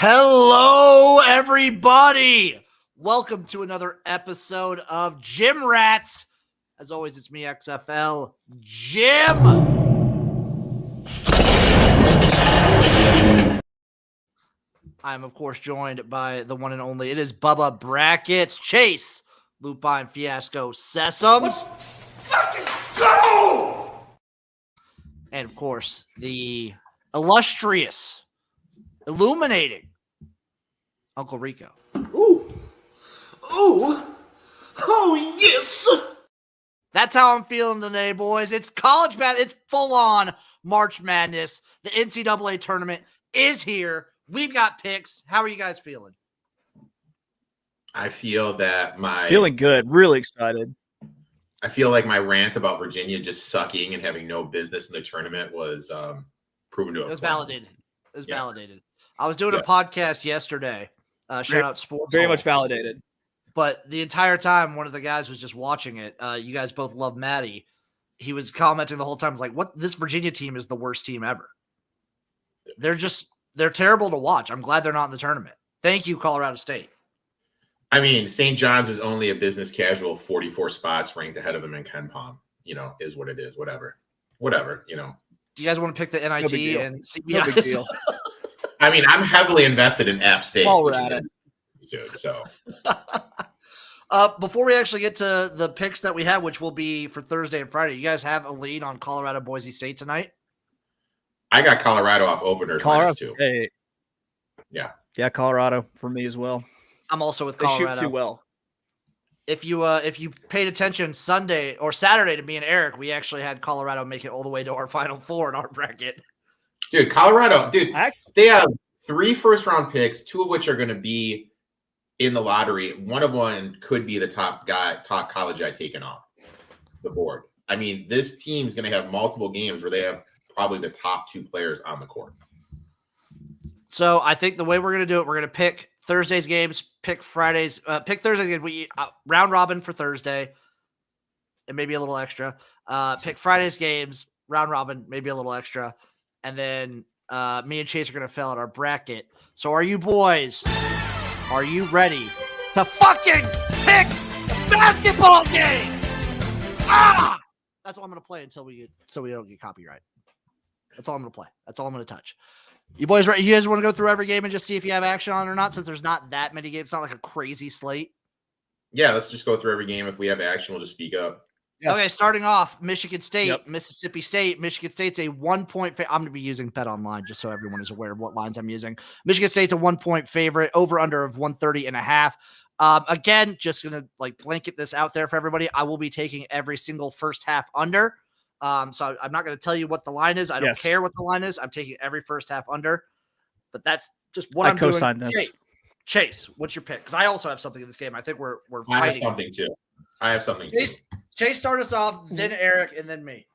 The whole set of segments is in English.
Hello, everybody. Welcome to another episode of Gym Rats. As always, it's me, XFL Jim. I'm, of course, joined by the one and only. It is Bubba Brackets, Chase, Lupine Fiasco, Sessoms. Let's fucking go! And, of course, the illustrious, illuminating Uncle Rico. Ooh. Oh, yes. That's how I'm feeling today, boys. It's college basketball. It's full-on March Madness. The NCAA tournament is here. We've got picks. How are you guys feeling? I feel that feeling good. Really excited. I feel like my rant about Virginia just sucking and having no business in the tournament was proven to have. It was validated. It was validated. I was doing a podcast yesterday. Shout out Sports. Very much validated. But the entire time, one of the guys was just watching it. You guys both love Maddie. He was commenting the whole time. Like, what? This Virginia team is the worst team ever. They're terrible to watch. I'm glad they're not in the tournament. Thank you, Colorado State. I mean, St. John's is only a business casual 44 spots ranked ahead of them in Ken Palm. Is what it is. Whatever. Do you guys want to pick the NIT and CBS? No big deal. I mean, I'm heavily invested in App State. Colorado. So. Before we actually get to the picks that we have, which will be for Thursday and Friday, you guys have a lead on Colorado Boise State tonight? I got Colorado off openers Colorado -2. State. Yeah, Colorado for me as well. I'm also with They Colorado. shoot too well. If you paid attention Sunday or Saturday to me and Erik, we actually had Colorado make it all the way to our Final Four in our bracket. Dude, Colorado, they have 3 first-round picks, 2 of which are going to be in the lottery. One of them could be the top college guy taken off the board. I mean, this team's going to have multiple games where they have probably the top 2 players on the court. So I think the way we're going to do it, we're going to pick Thursday's games, pick Thursday's games. We round robin for Thursday and maybe a little extra. Pick Friday's games, round robin, maybe a little extra. And then me and Chase are going to fill out our bracket. So are you boys, are you ready to fucking pick the basketball game? That's all I'm going to play so we don't get copyright. That's all I'm going to play. That's all I'm going to touch. You boys ready? You guys want to go through every game and just see if you have action on it or not, since there's not that many games. It's not like a crazy slate. Yeah, let's just go through every game. If we have action, we'll just speak up. Yeah. Okay, starting off, Michigan State, Mississippi State. Michigan State's a 1-point favorite. I'm going to be using Bet Online just so everyone is aware of what lines I'm using. Michigan State's a 1-point favorite, over-under of 130.5. Again, just going to blanket this out there for everybody. I will be taking every single first half under. So I'm not going to tell you what the line is. I don't care what the line is. I'm taking every first half under. But that's just what I'm doing. I co-sign this. Chase, what's your pick? Because I also have something in this game. I think we're fighting. I have something too. Chase, start us off, then Erik, and then me.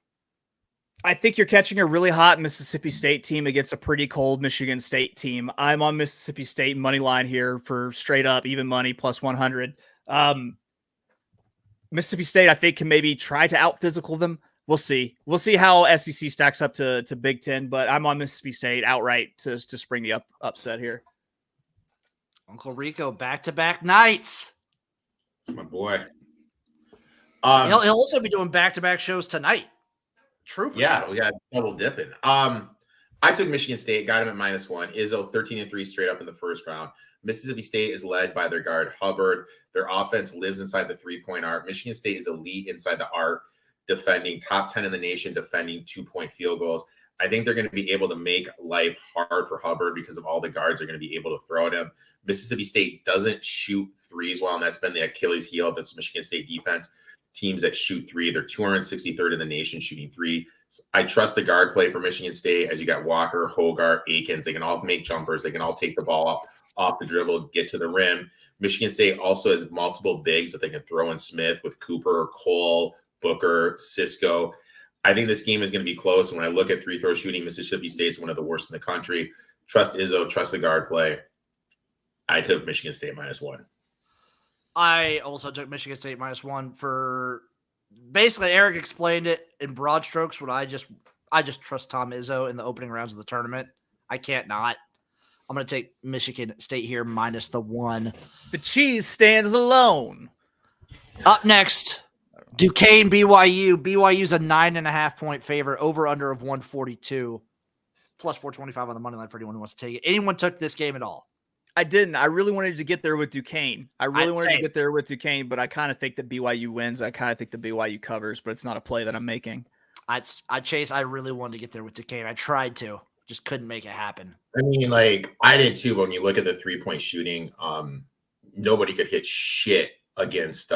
I think you're catching a really hot Mississippi State team against a pretty cold Michigan State team. I'm on Mississippi State money line here for straight up even money plus 100. Mississippi State, I think, can maybe try to out physical them. We'll see. We'll see how SEC stacks up to Big Ten, but I'm on Mississippi State outright to spring the upset here. Uncle Rico, back-to-back nights. That's my boy. He'll also be doing back-to-back shows tonight. Trooper. Yeah, we got double dipping. I took Michigan State, got him at -1. Izzo 13-3 straight up in the first round. Mississippi State is led by their guard Hubbard. Their offense lives inside the 3-point arc. Michigan State is elite inside the arc, defending top 10 in the nation, defending 2-point field goals. I think they're going to be able to make life hard for Hubbard because of all the guards they're going to be able to throw at him. Mississippi State doesn't shoot threes well, and that's been the Achilles heel of this Michigan State defense. Teams that shoot 3, they're 263rd in the nation shooting 3. I trust the guard play for Michigan State, as you got Walker, Hogarth, Akins. They can all make jumpers. They can all take the ball off the dribble, get to the rim. Michigan State also has multiple bigs that they can throw in Smith with Cooper, Cole, Booker, Cisco. I think this game is going to be close. And when I look at free throw shooting, Mississippi State is one of the worst in the country. Trust Izzo, trust the guard play. I took Michigan State -1. I also took Michigan State -1 for basically Erik explained it in broad strokes. What I just trust Tom Izzo in the opening rounds of the tournament. I can't not. I'm going to take Michigan State here minus the 1. The cheese stands alone. Up next, Duquesne BYU. BYU's a 9.5 point favorite, over under of 142, plus 425 on the money line for anyone who wants to take it. Anyone took this game at all? I didn't. I really wanted to get there with Duquesne. but I kind of think that BYU wins. I kind of think the BYU covers, but it's not a play that I'm making. I really wanted to get there with Duquesne. I tried to, just couldn't make it happen. I mean, like I did too. When you look at the 3-point shooting, nobody could hit shit against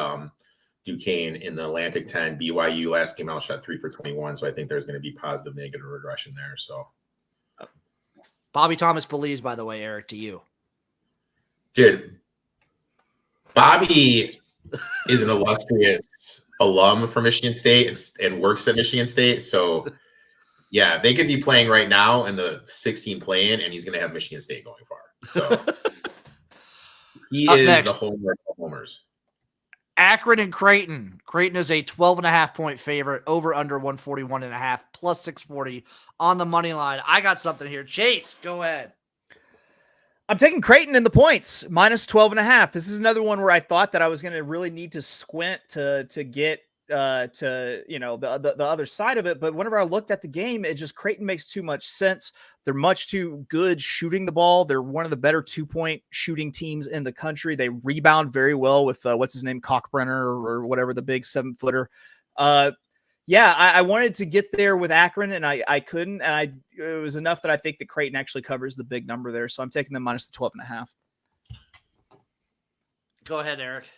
Duquesne in the Atlantic 10. BYU last game out shot 3 for 21, so I think there's going to be positive negative regression there. So, Bobby Thomas believes, by the way, Erik, to you. Dude, Bobby is an illustrious alum from Michigan State and works at Michigan State. So, yeah, they could be playing right now in the 16 play-in, and he's going to have Michigan State going far. So, he Up is next, the homer of homers. Akron and Creighton. Creighton is a 12.5 point favorite, over under 141.5, plus 640 on the money line. I got something here. Chase, go ahead. I'm taking Creighton in the points, minus 12.5. This is another one where I thought that I was going to really need to squint to get to, you know, the other side of it. But whenever I looked at the game, Creighton makes too much sense. They're much too good shooting the ball. They're one of the better 2-point shooting teams in the country. They rebound very well with what's his name, Cockbrenner or whatever, the big 7-footer. Yeah, I wanted to get there with Akron, and I couldn't. And it was enough that I think that Creighton actually covers the big number there. So I'm taking them minus the 12.5. Go ahead, Erik.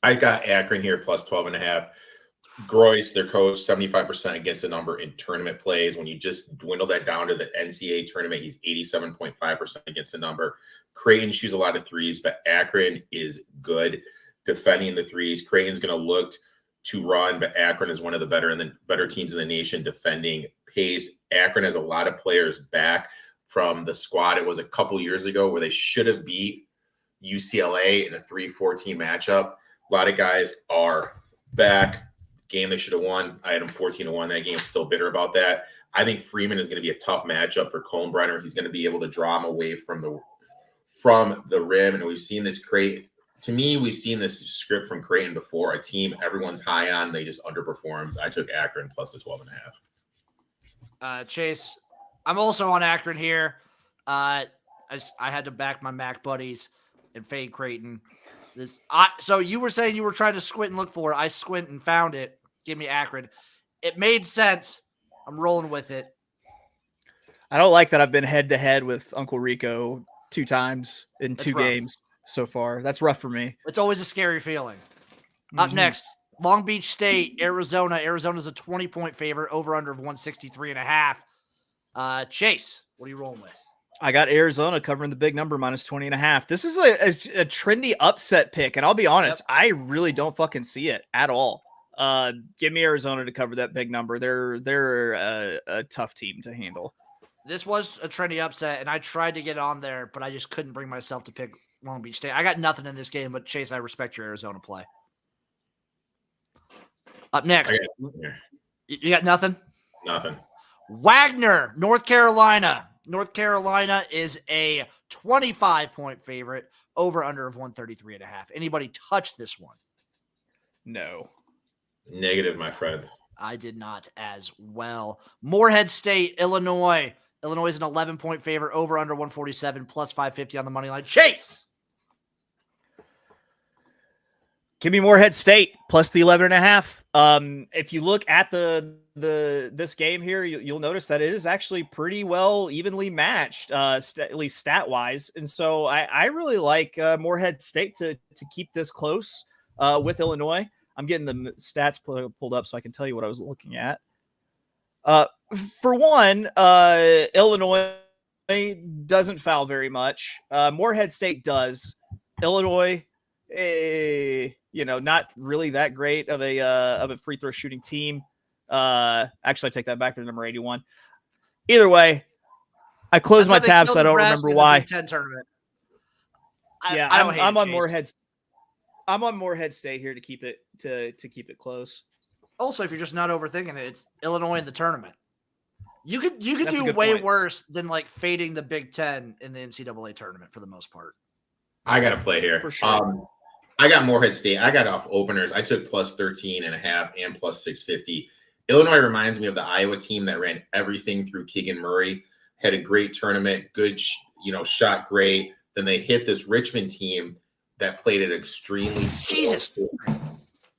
I got Akron here plus 12.5. Groyce, their coach, 75% against the number in tournament plays. When you just dwindle that down to the NCAA tournament, he's 87.5% against the number. Creighton shoots a lot of threes, but Akron is good defending the threes. Creighton's going to look to run, but Akron is one of the better teams in the nation defending pace. Akron has a lot of players back from the squad. It was a couple years ago where they should have beat UCLA in a 3-4 team matchup. A lot of guys are back. Game they should have won. I had them 14-1. That game, still bitter about that. I think Freeman is going to be a tough matchup for Colnbrenner. He's going to be able to draw him away from the rim, and we've seen this Creighton. To me, we've seen this script from Creighton before. A team everyone's high on, they just underperforms. I took Akron plus the 12.5. Chase, I'm also on Akron here. I had to back my Mac buddies and fade Creighton. So you were saying you were trying to squint and look for it. I squint and found it. Give me Akron. It made sense. I'm rolling with it. I don't like that I've been head-to-head with Uncle Rico 2 times in 2 games so far. That's rough for me. It's always a scary feeling. Up next, Long Beach State, Arizona. Arizona's a 20-point favorite, over under of 163.5. Chase, what are you rolling with? I got Arizona covering the big number, minus 20.5. This is a trendy upset pick, and I'll be honest, I really don't fucking see it at all. Give me Arizona to cover that big number. They're a tough team to handle. This was a trendy upset, and I tried to get on there, but I just couldn't bring myself to pick Long Beach State. I got nothing in this game, but Chase, I respect your Arizona play. Up next, you got nothing? Nothing. Wagner, North Carolina. North Carolina is a 25-point favorite, over under of 133.5. Anybody touch this one? No. Negative, my friend. I did not as well. Morehead State, Illinois. Illinois is an 11-point favorite, over under 147, plus 550 on the money line. Chase! Give me Morehead State plus the 11.5. If you look at this game here, you'll notice that it is actually pretty well evenly matched, at least stat wise. And so I really like Morehead State to keep this close with Illinois. I'm getting the stats pulled up so I can tell you what I was looking at. For one, Illinois doesn't foul very much. Morehead State does. Illinois, not really that great of a free throw shooting team. Actually, I take that back. They're number 81. Either way, I closed my tab, so I don't remember why. Big Ten tournament. I'm on Morehead. I'm on Morehead State here to keep it close. Also, if you're just not overthinking it, it's Illinois in the tournament. You could That's a do good way point. worse than like fading the Big Ten in the NCAA tournament for the most part. I got to play here. For sure. I got Morehead State. I got off openers. I took plus 13.5 and plus 650. Illinois reminds me of the Iowa team that ran everything through Keegan Murray, had a great tournament, good, shot great. Then they hit this Richmond team that played it extremely slow. Jesus.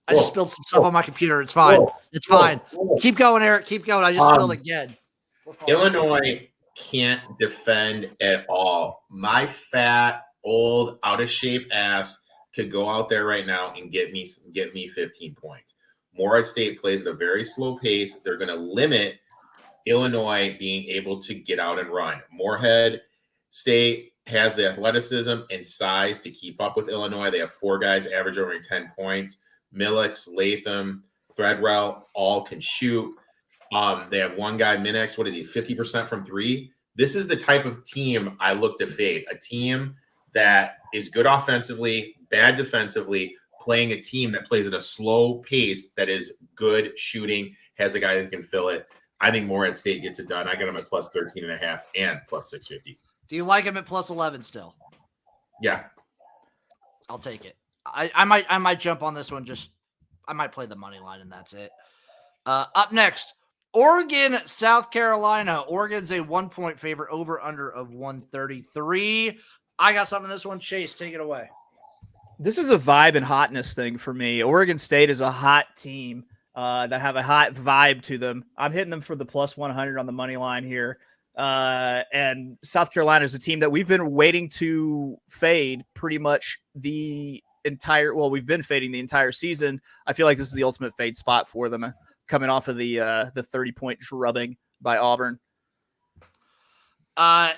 I just spilled some stuff on my computer. It's fine. It's fine. Keep going, Eric. Keep going. I just spilled again. Illinois can't defend at all. My fat, old, out of shape ass could go out there right now and get me 15 points. Morehead State plays at a very slow pace. They're going to limit Illinois being able to get out and run. Morehead State has the athleticism and size to keep up with Illinois. They have 4 guys average over 10 points. Millix, Latham, Threadwell, all can shoot. They have one guy, Minix. What is he? 50% from 3. This is the type of team I look to fade. A team that is good offensively, bad defensively, playing a team that plays at a slow pace, that is good shooting, has a guy that can fill it. I think Morehead State gets it done. I got them at plus 13.5 and plus 650. Do you like him at plus 11 still? Yeah. I'll take it. I might jump on this one. I might play the money line and that's it. Up next, Oregon, South Carolina. Oregon's a 1-point favorite, over under of 133. I got something in this one. Chase, take it away. This is a vibe and hotness thing for me. Oregon State is a hot team that have a hot vibe to them. I'm hitting them for the plus 100 on the money line here. And South Carolina is a team that we've been waiting to fade pretty much we've been fading the entire season. I feel like this is the ultimate fade spot for them, coming off of the 30-point drubbing by Auburn. Yeah,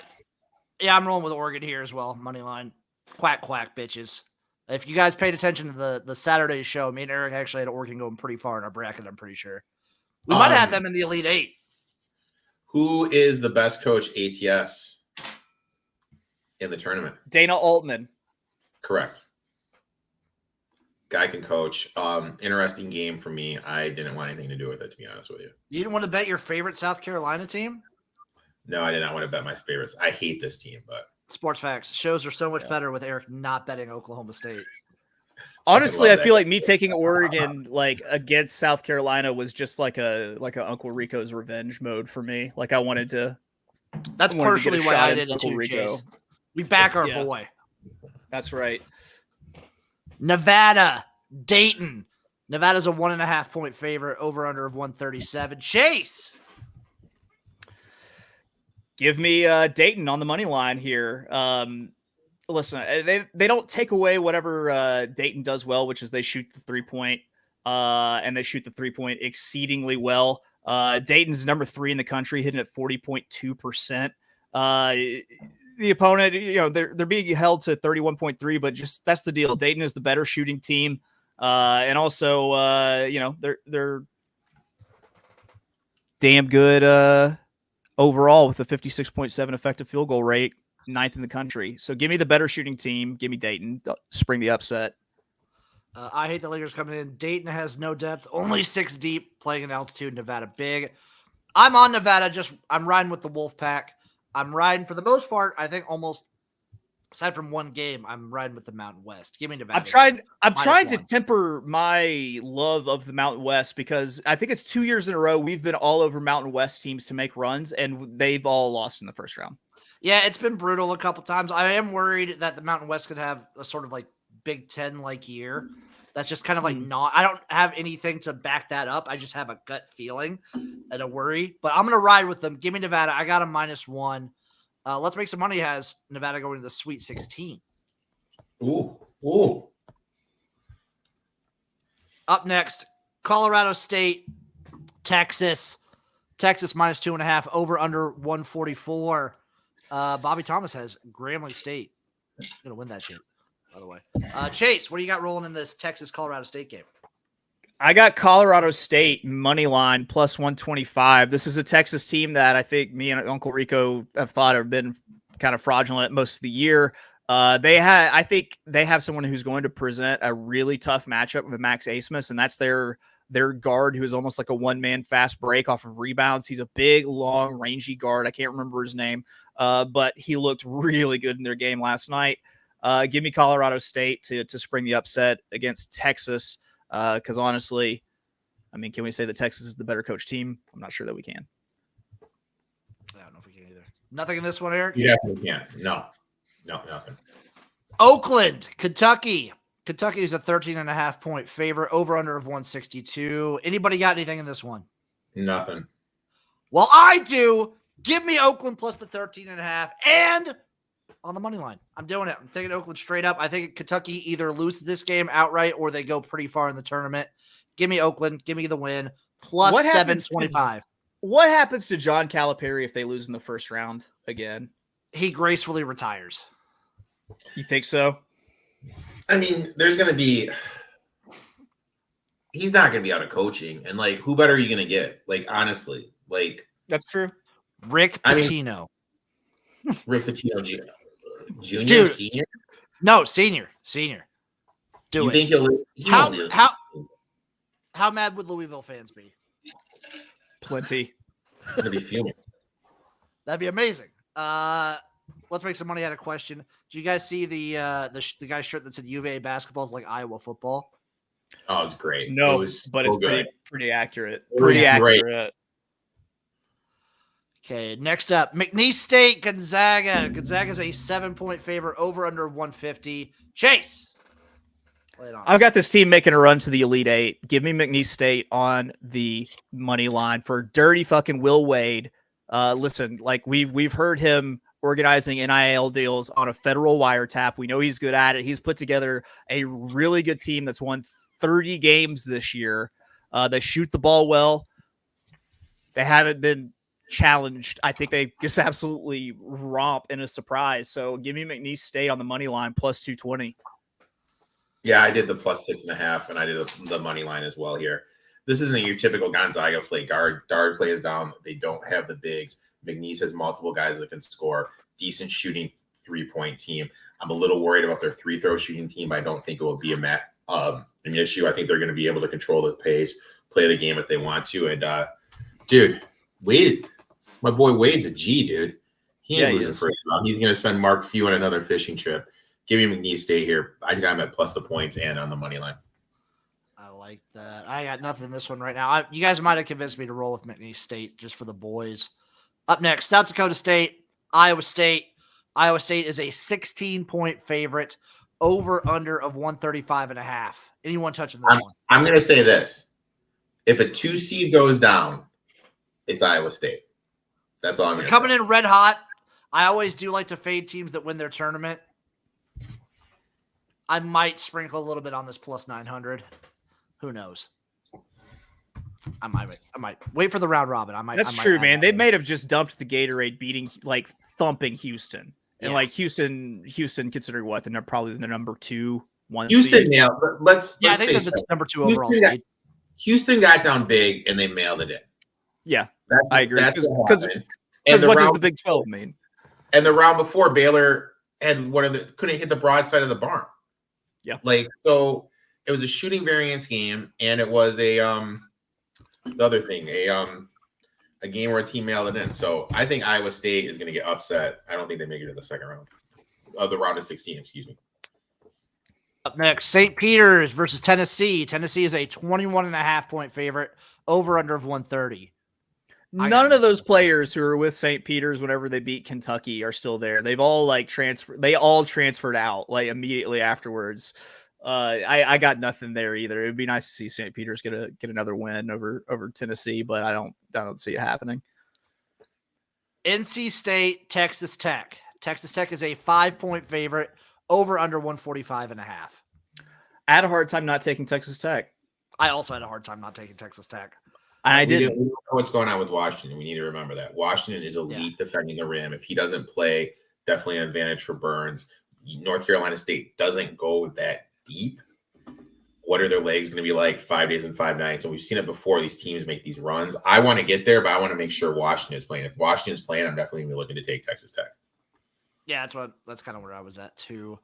I'm rolling with Oregon here as well. Money line. Quack, quack, bitches. If you guys paid attention to the Saturday show, me and Erik actually had Oregon going pretty far in our bracket, I'm pretty sure. We might have had them in the Elite 8. Who is the best coach ATS in the tournament? Dana Altman. Correct. Guy can coach. Interesting game for me. I didn't want anything to do with it, to be honest with you. You didn't want to bet your favorite South Carolina team? No, I did not want to bet my favorites. I hate this team, but Sports facts. Shows are so much better with Erik not betting Oklahoma State. Honestly, I feel like me taking Oregon against South Carolina was just like a Uncle Rico's revenge mode for me. Like I wanted to. That's partially why I did it too, Chase. We back our boy. That's right. Nevada, Dayton. Nevada's a 1.5-point favorite, over under of 137. Chase. Give me Dayton on the money line here. Listen, they don't take away whatever Dayton does well, which is they shoot the 3-point, and they shoot the 3-point exceedingly well. Dayton's number 3 in the country, hitting at 40.2%. The opponent, they're being held to 31.3, but just that's the deal. Dayton is the better shooting team, and also, they're damn good overall with a 56.7 effective field goal rate. 9th in the country. So give me the better shooting team. Give me Dayton. Spring the upset. I hate the Lakers coming in. Dayton has no depth. Only 6 deep, playing in altitude. Nevada big. I'm on Nevada. I'm riding with the Wolfpack. I'm riding for the most part. I think almost aside from one game, I'm riding with the Mountain West. Give me Nevada. I'm trying to temper my love of the Mountain West because I think it's 2 years in a row we've been all over Mountain West teams to make runs, and they've all lost in the first round. Yeah, it's been brutal a couple times. I am worried that the Mountain West could have a sort of like Big Ten-like year. That's just kind of like I don't have anything to back that up. I just have a gut feeling and a worry. But I'm going to ride with them. Give me Nevada. I got a -1. Let's make some money. Has Nevada going to the Sweet 16. Ooh. Up next, Colorado State, Texas. Texas -2.5, over under 144. Bobby Thomas has Grambling State. Gonna win that shit, by the way. Chase, what do you got rolling in this Texas-Colorado State game? I got Colorado State money line plus 125. This is a Texas team that I think me and Uncle Rico have thought have been kind of fraudulent most of the year. I think they have someone who's going to present a really tough matchup with Max Asmus, and that's their their guard, who is almost like a one-man fast break off of rebounds. He's a big, long, rangy guard. I can't remember his name, but he looked really good in their game last night. Give me Colorado State to spring the upset against Texas, because honestly, I mean, can we say that Texas is the better coach team? I'm not sure that we can. I don't know if we can either. Nothing in this one, Erik? You definitely can't. No, nothing. Oakland, Kentucky. Kentucky is a 13.5-point favorite, over under of 162. Anybody got anything in this one? Nothing. Well, I do. Give me Oakland plus the 13.5 and on the money line. I'm doing it. I'm taking Oakland straight up. I think Kentucky either loses this game outright or they go pretty far in the tournament. Give me Oakland. Give me the win. Plus 725. What happens to John Calipari if they lose in the first round again? He gracefully retires. You think so? I mean, there's going to be – he's not going to be out of coaching. And, like, who better are you going to get? Like, honestly. Like – That's true. Rick Pitino. Rick Pitino Jr.? Dude, Senior? No, senior. Do you it. think he'll How mad would Louisville fans be? Plenty. going to be fuming. That'd be amazing. Let's make some money out of question. Do you guys see the guy's shirt that said UVA basketball is like Iowa football? Oh, it's great. No, it was but so it's good. pretty accurate. Pretty accurate. Okay, next up, McNeese State, Gonzaga. Gonzaga's a 7-point favorite, over under 150. Chase. Lay it on. I've got this team making a run to the Elite Eight. Give me McNeese State on the money line for dirty fucking Will Wade. Listen, like we've heard him organizing NIL deals on a federal wiretap. We know he's good at it. He's put together a really good team that's won 30 games this year. They shoot the ball well. They haven't been challenged. I think they just absolutely romp in a surprise. So give me McNeese State on the money line plus 220. Yeah, I did the plus 6.5, and I did the money line as well here. This isn't your typical Gonzaga play. Guard play is down. They don't have the bigs. McNeese has multiple guys that can score. Decent shooting 3-point team. I'm a little worried about their free throw shooting team. I don't think it will be an issue. I think they're going to be able to control the pace, play the game if they want to. And dude, Wade, my boy Wade's a G, dude. He ain't losing first round. He's going to send Mark Few on another fishing trip. Give me McNeese State here. I got him at plus the points and on the money line. I like that. I got nothing in this one right now. You guys might have convinced me to roll with McNeese State just for the boys. Up next, South Dakota State, Iowa State. Iowa State is a 16-point favorite, over under of 135.5. Anyone touching this one? I'm going to say this. If a 2 seed goes down, it's Iowa State. That's all I'm going to say. Coming in red hot. I always do like to fade teams that win their tournament. I might sprinkle a little bit on this plus 900. Who knows? I might wait for the round robin. That's true, man. They may have just dumped the Gatorade, thumping Houston, and Houston considering what probably the number 2 1 Houston seed. nailed. Let's I think that's number 2 overall. Houston got down big and they mailed it in. Yeah, I agree. Because what does the Big 12 mean? And the round before, Baylor had couldn't hit the broadside of the barn. Yeah, so it was a shooting variance game, and it was a the other thing, a game where a team mailed it in. So I think Iowa State is going to get upset. I don't think they make it to the second round of the round of 16. Excuse me. Up next, St. Peter's versus Tennessee. Tennessee is a 21.5-point favorite, over under of 130. None of those players who were with St. Peter's whenever they beat Kentucky are still there. They've all transferred. They all transferred out immediately afterwards. I got nothing there either. It would be nice to see St. Peter's get another win over Tennessee, but I don't see it happening. NC State, Texas Tech. Texas Tech is a 5-point favorite, over under 145.5. I had a hard time not taking Texas Tech. I also had a hard time not taking Texas Tech. And I didn't. We don't know what's going on with Washington. We need to remember that. Washington is elite defending the rim. If he doesn't play, definitely an advantage for Burns. North Carolina State doesn't go that deep. What are their legs going to be like 5 days and 5 nights? And we've seen it before. These teams make these runs. I want to get there, but I want to make sure Washington is playing. If Washington is playing, I'm definitely going to be looking to take Texas Tech. Yeah, that's kind of where I was at too.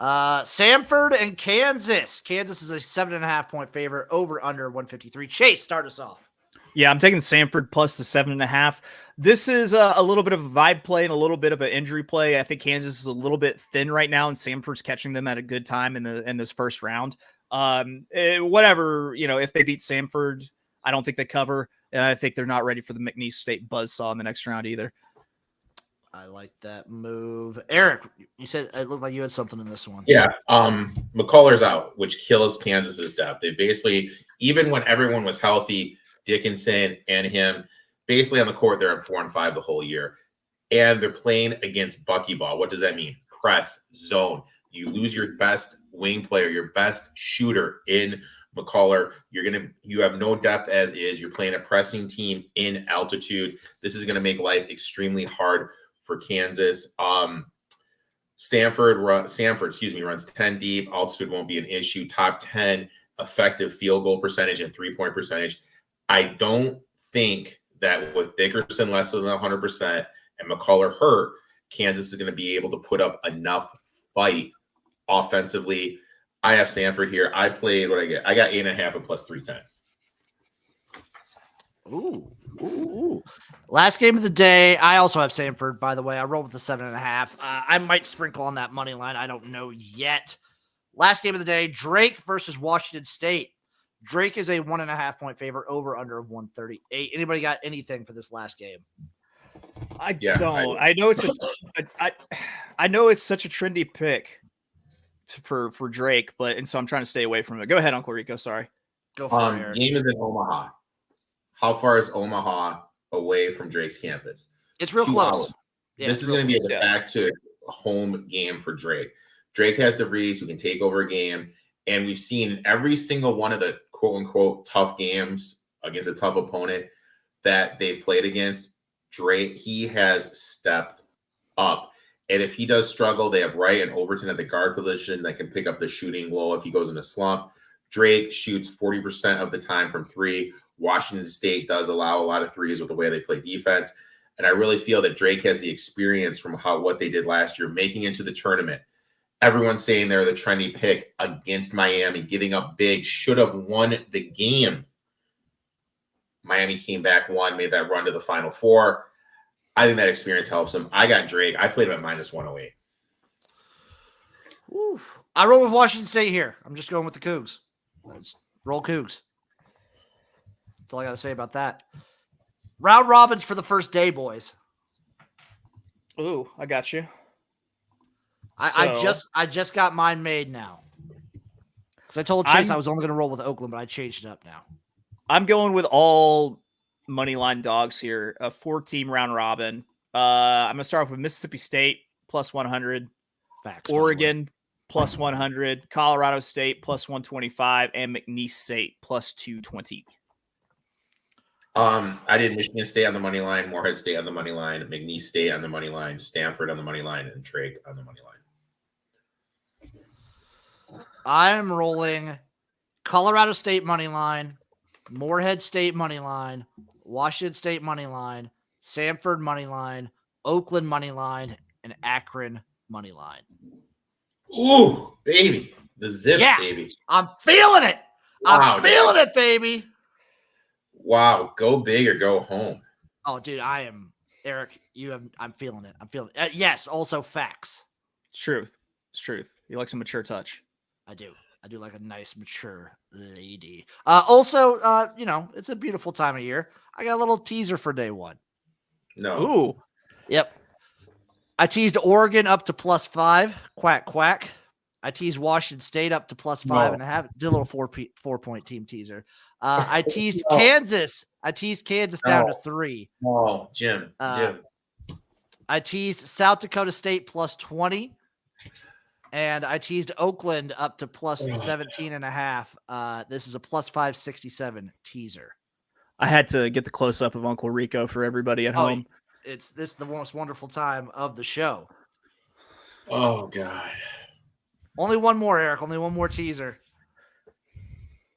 Samford and Kansas. Kansas is a 7.5-point favorite, over under 153. Chase, start us off. Yeah, I'm taking Samford plus the 7.5. This is a little bit of a vibe play and a little bit of an injury play. I think Kansas is a little bit thin right now, and Samford's catching them at a good time in this first round. Whatever, if they beat Samford, I don't think they cover, and I think they're not ready for the McNeese State buzzsaw in the next round either. I like that move. Erik, you said it looked like you had something in this one. Yeah. McCullers out, which kills Kansas's depth. They basically, even when everyone was healthy, Dickinson and him, basically on the court, they're at 4-5 the whole year. And they're playing against buckyball. What does that mean? Press, zone. You lose your best wing player, your best shooter in McCullough. You have no depth as is. You're playing a pressing team in altitude. This is going to make life extremely hard for Kansas. Sanford runs 10 deep. Altitude won't be an issue. Top 10 effective field goal percentage and 3-point percentage. I don't think that with Dickerson less than 100% and McCullough hurt, Kansas is going to be able to put up enough fight offensively. I have Sanford here. I played what I get. I got 8.5 and plus 310. Ooh. Last game of the day. I also have Samford, by the way. I rolled with the 7.5. I might sprinkle on that money line. I don't know yet. Last game of the day, Drake versus Washington State. Drake is a 1.5-point favorite, over under of 138. Anybody got anything for this last game? I don't. I know it's such a trendy pick for Drake, and so I'm trying to stay away from it. Go ahead, Uncle Rico. Sorry. Go for it, Erik. Game is in Omaha. How far is Omaha away from Drake's campus? It's real 2 close. hours. Yeah, This is going to be a back-to-home game for Drake. Drake has DeVries who can take over a game, and we've seen every single one of the quote-unquote tough games against a tough opponent that they've played against. Drake, he has stepped up. And if he does struggle, they have Wright and Overton at the guard position that can pick up the shooting low if he goes in a slump. Drake shoots 40% of the time from 3. Washington State does allow a lot of threes with the way they play defense. And I really feel that Drake has the experience from what they did last year, making it to the tournament. Everyone's saying they're the trendy pick against Miami, getting up big, should have won the game. Miami came back, won, made that run to the Final Four. I think that experience helps him. I got Drake. I played him at minus 108. Ooh. I roll with Washington State here. I'm just going with the Cougs. Let's roll Cougs. That's all I got to say about that. Round robins for the first day, boys. Ooh, I got you. I just got mine made now. Because I told Chase I was only going to roll with Oakland, but I changed it up now. I'm going with all money line dogs here. A 4-team round robin. I'm going to start off with Mississippi State plus 100. Facts. Oregon plus 100. Colorado State plus 125. And McNeese State plus 220. I did Michigan State on the money line, Morehead State on the money line, McNeese State on the money line, Stanford on the money line, and Drake on the money line. I'm rolling Colorado State money line, Morehead State money line, Washington State money line, Samford money line, Oakland money line, and Akron money line. Ooh, baby. The zip, baby. I'm feeling it. I'm feeling it, baby. Wow. Go big or go home. Oh, dude, I am. Erik, I'm feeling it. I'm feeling it. Yes, also facts. It's truth. It's truth. You like some mature touch. I do. I do like a nice, mature lady. Also, it's a beautiful time of year. I got a little teaser for day one. No. Ooh. Yep. I teased Oregon up to +5. Quack, quack. I teased Washington State up to +5.5. Did a little 4-point team teaser. I teased Kansas. I teased Kansas down to 3. Oh, Jim. I teased South Dakota State +20. And I teased Oakland up to +17.5. This is a +567 teaser. I had to get the close up of Uncle Rico for everybody at home. This is the most wonderful time of the show. Oh, God. Only one more, Erik. Only one more teaser.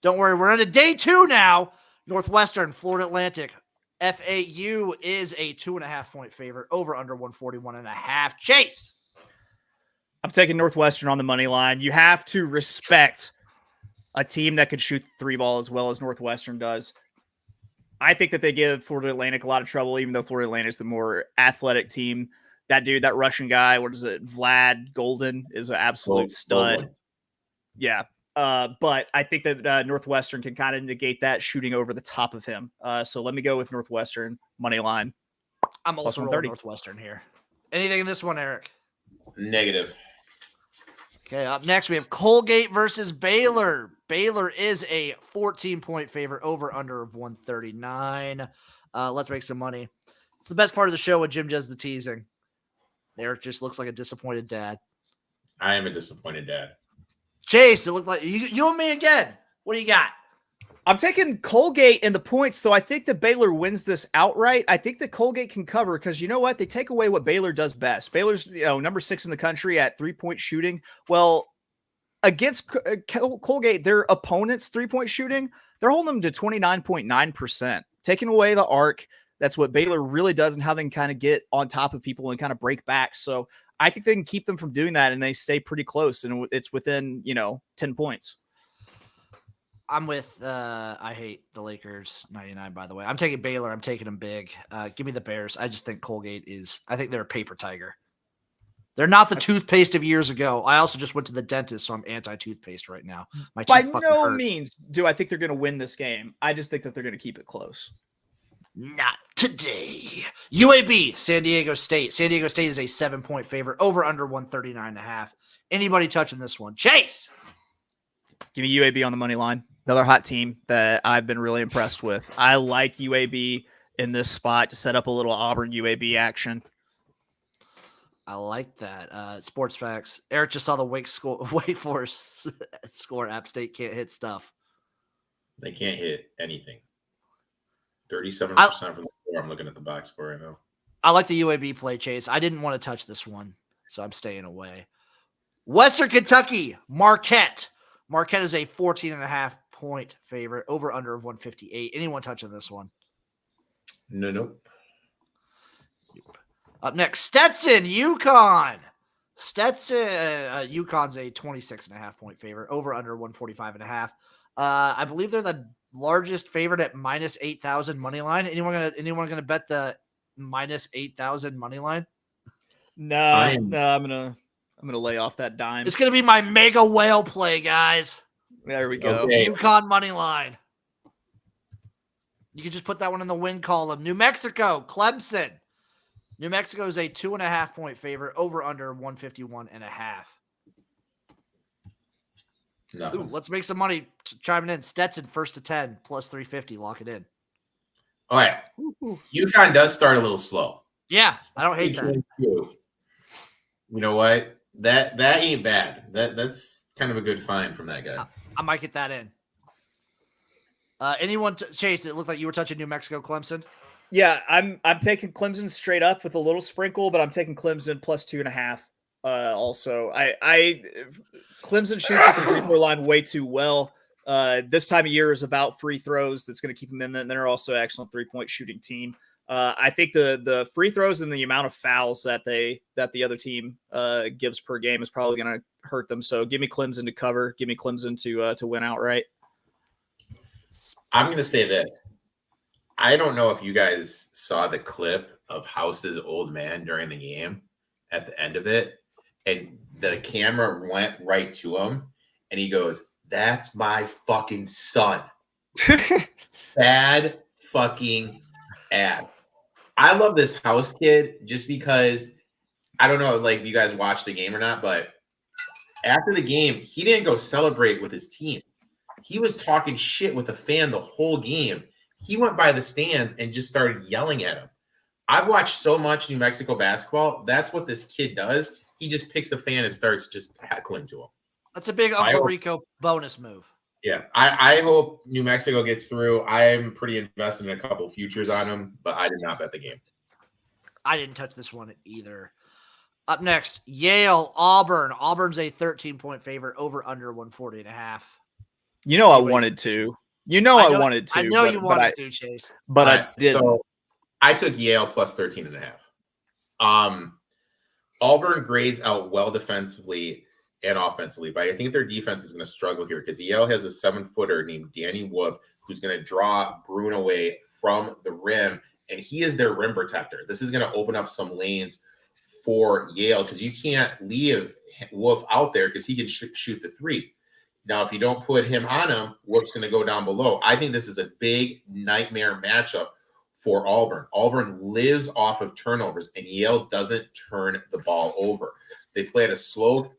Don't worry. We're into day 2 now. Northwestern, Florida Atlantic. FAU is a 2.5-point favorite, over under 141.5. Chase. I'm taking Northwestern on the money line. You have to respect a team that could shoot the three ball as well as Northwestern does. I think that they give Florida Atlantic a lot of trouble, even though Florida Atlantic is the more athletic team. That dude, that Russian guy, what is it? Vlad Golden is an absolute stud. Golden. Yeah. But I think that Northwestern can kind of negate that shooting over the top of him. So let me go with Northwestern money line. I'm also rolling Northwestern here. Anything in this one, Erik? Negative. Okay, up next we have Colgate versus Baylor. Baylor is a 14-point favorite, over under of 139. Let's make some money. It's the best part of the show when Jim does the teasing. Erik just looks like a disappointed dad. I am a disappointed dad. Chase, it looked like you and me again. What do you got? I'm taking Colgate in the points, though. I think that Baylor wins this outright. I think that Colgate can cover because you know what? They take away what Baylor does best. Baylor's number 6 in the country at 3-point shooting. Well, against Colgate, their opponents' 3-point shooting, they're holding them to 29.9%. Taking away the arc, that's what Baylor really does and how they can kind of get on top of people and kind of break back. So I think they can keep them from doing that, and they stay pretty close, and it's within, 10 points. I'm with, I hate the Lakers 99, by the way. I'm taking Baylor. I'm taking them big. Give me the Bears. I just think Colgate I think they're a paper tiger. They're not the toothpaste of years ago. I also just went to the dentist, so I'm anti-toothpaste right now. My By teeth no hurt. means do I think they're going to win this game. I just think that they're going to keep it close. Not today. UAB, San Diego State. San Diego State is a 7-point favorite, over under 139.5. Anybody touching this one? Chase. Give me UAB on the money line. Another hot team that I've been really impressed with. I like UAB in this spot to set up a little Auburn UAB action. I like that. Sports facts. Erik just saw the Wake Forest score. App State can't hit stuff. They can't hit anything. 37% from the floor. I'm looking at the box score right now. I like the UAB play, Chase. I didn't want to touch this one, so I'm staying away. Western Kentucky, Marquette. Marquette is a 14.5-point favorite, over under of 158. Anyone touching this one? Nope. Up next, Stetson, UConn. UConn's a 26.5-point favorite, over under 145.5. I believe they're the largest favorite at minus 8,000 money line. Anyone gonna bet the minus 8,000 money line? No, I'm gonna lay off that dime. It's gonna be my mega whale play, guys. There we go. Okay. UConn money line. You can just put that one in the win column. New Mexico, Clemson. New Mexico is a 2.5-point favorite, over under 151.5. Ooh, let's make some money chiming in. Stetson first to 10 plus 350. Lock it in. All right. UConn does start a little slow. Yeah, I don't hate that. You know what? That ain't bad. That's kind of a good find from that guy. I might get that in. Anyone Chase? It looked like you were touching New Mexico, Clemson. Yeah, I'm taking Clemson straight up with a little sprinkle, but I'm taking Clemson plus 2.5. Also, I Clemson shoots at the free throw line way too well. This time of year is about free throws. That's going to keep them in there. And they're also an excellent 3-point shooting team. I think the free throws and the amount of fouls that the other team gives per game is probably going to hurt them. So give me Clemson to cover. Give me Clemson to win outright. I'm going to say this. I don't know if you guys saw the clip of House's old man during the game at the end of it, and the camera went right to him, and he goes, "That's my fucking son." Bad fucking ad. I love this House kid just because I don't know, like, if you guys watched the game or not, but after the game, he didn't go celebrate with his team. He was talking shit with a fan the whole game. He went by the stands and just started yelling at him. I've watched so much New Mexico basketball. That's what this kid does. He just picks a fan and starts just heckling to him. That's a big Uncle Rico bonus move. Yeah, I hope New Mexico gets through. I'm pretty invested in a couple futures on them, but I did not bet the game. I didn't touch this one either. Up next, Yale, Auburn. Auburn's a 13-point favorite, over under 140.5. You know I wanted to. You know I wanted to. I know you wanted to, Chase. But I didn't. So I took Yale plus 13.5. Auburn grades out well defensively and offensively, but I think their defense is going to struggle here because Yale has a 7-footer named Danny Wolf who's going to draw Bruin away from the rim, and he is their rim protector. This is going to open up some lanes for Yale because you can't leave Wolf out there because he can shoot the three. Now, if you don't put him on him, Wolf's going to go down below. I think this is a big nightmare matchup for Auburn. Auburn lives off of turnovers, and Yale doesn't turn the ball over. They play at a slow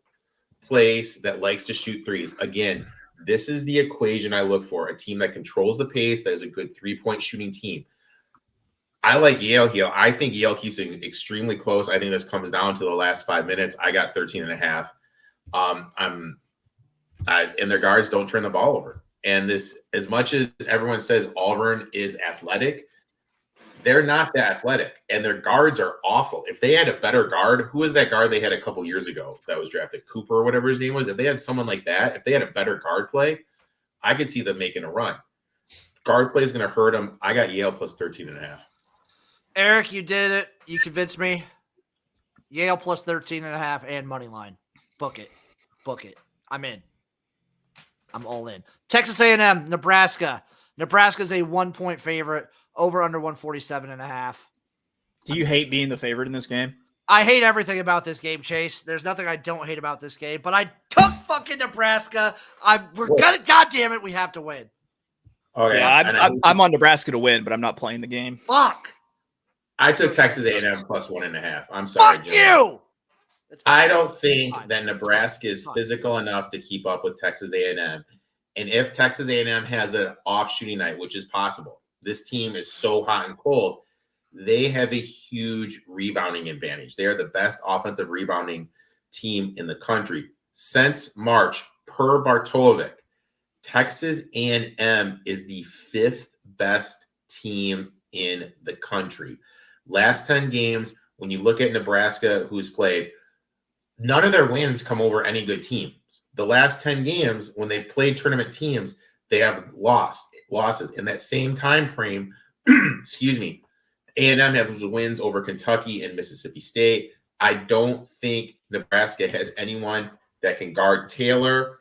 pace that likes to shoot threes. Again, this is the equation I look for, a team that controls the pace, that is a good three-point shooting team. I like Yale here. I think Yale keeps it extremely close. I think this comes down to the last 5 minutes. I got 13.5. And their guards don't turn the ball over. And this, as much as everyone says Auburn is athletic, they're not that athletic. And their guards are awful. If they had a better guard, who was that guard they had a couple years ago that was drafted? Cooper or whatever his name was. If they had someone like that, if they had a better guard play, I could see them making a run. Guard play is going to hurt them. I got Yale plus 13.5. Erik, you did it. You convinced me. Yale plus 13.5 and money line. Book it. Book it. I'm in. I'm all in. Texas A&M, Nebraska. Nebraska's a 1-point favorite. Over under 147.5. Do you hate being the favorite in this game? I hate everything about this game, Chase. There's nothing I don't hate about this game, but I took fucking Nebraska. We're gonna, God damn it, we have to win. Okay, yeah, I'm on Nebraska to win, but I'm not playing the game. Fuck. I took Texas A&M plus 1.5. I'm sorry, Fuck Jim. you. I don't think that Nebraska is physical enough to keep up with Texas A&M. And if Texas A&M has an off shooting night, which is possible, this team is so hot and cold, they have a huge rebounding advantage. They are the best offensive rebounding team in the country. Since March, per Bartolovic, Texas A&M is the 5th best team in the country. Last 10 games, when you look at Nebraska, who's played, none of their wins come over any good teams. The last 10 games, when they played tournament teams, they have losses. In that same time frame, excuse me, A&M has wins over Kentucky and Mississippi State. I don't think Nebraska has anyone that can guard Taylor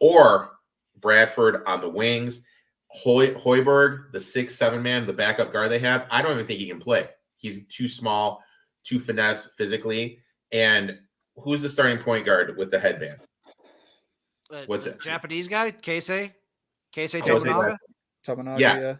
or Bradford on the wings. Hoiberg, the 6'7" man, the backup guard they have, I don't even think he can play. He's too small, too finesse physically. And who's the starting point guard with the headband? What's it? Japanese guy? Keisei Tominaga? Tominaga, yeah.